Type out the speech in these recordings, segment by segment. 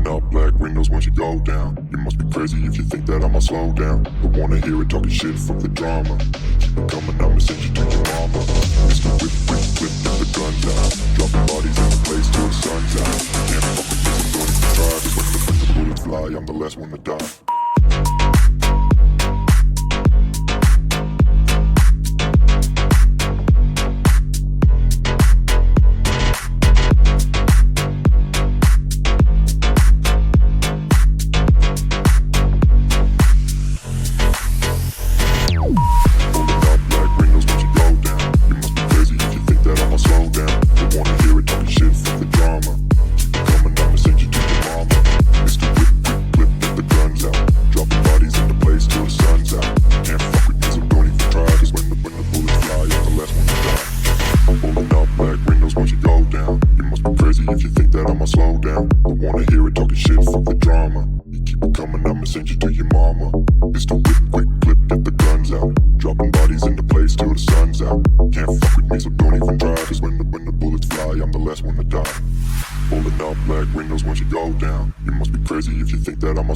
up black windows once you go down. You must be crazy if you think that I'ma slow down. Don't wanna hear it talking shit, fuck the drama. Keep it coming, I'ma send you to your mama. Mr. Whip, whip, whip, get the guns out. Dropping bodies in the place till the sun's out. Can't fuck with this, I'm going to try. Cause when the bullets fly, I'm the last one to die.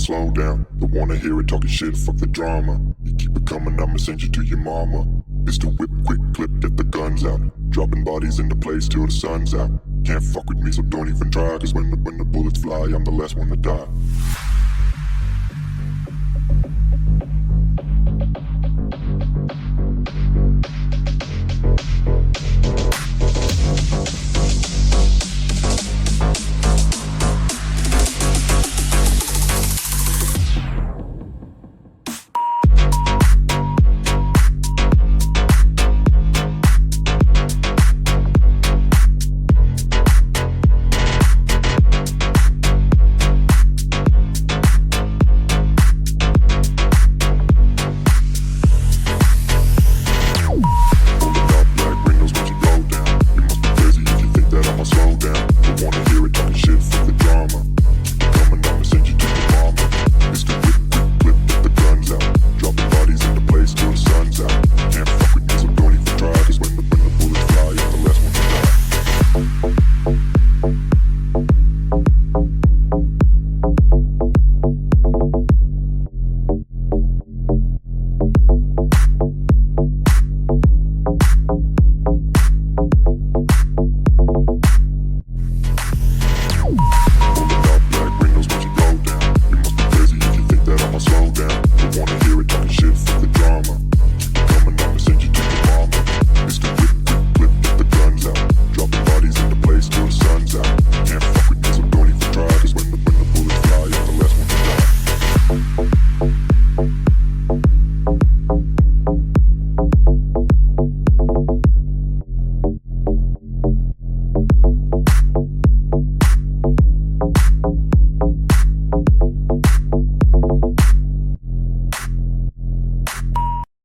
Slow down, don't wanna hear it talking shit, fuck the drama. You keep it coming, I'ma send you to your mama. Mr. Whip, quick clip, get the guns out. Dropping bodies into place till the sun's out. Can't fuck with me, so don't even try. Cause when the bullets fly, I'm the last one to die.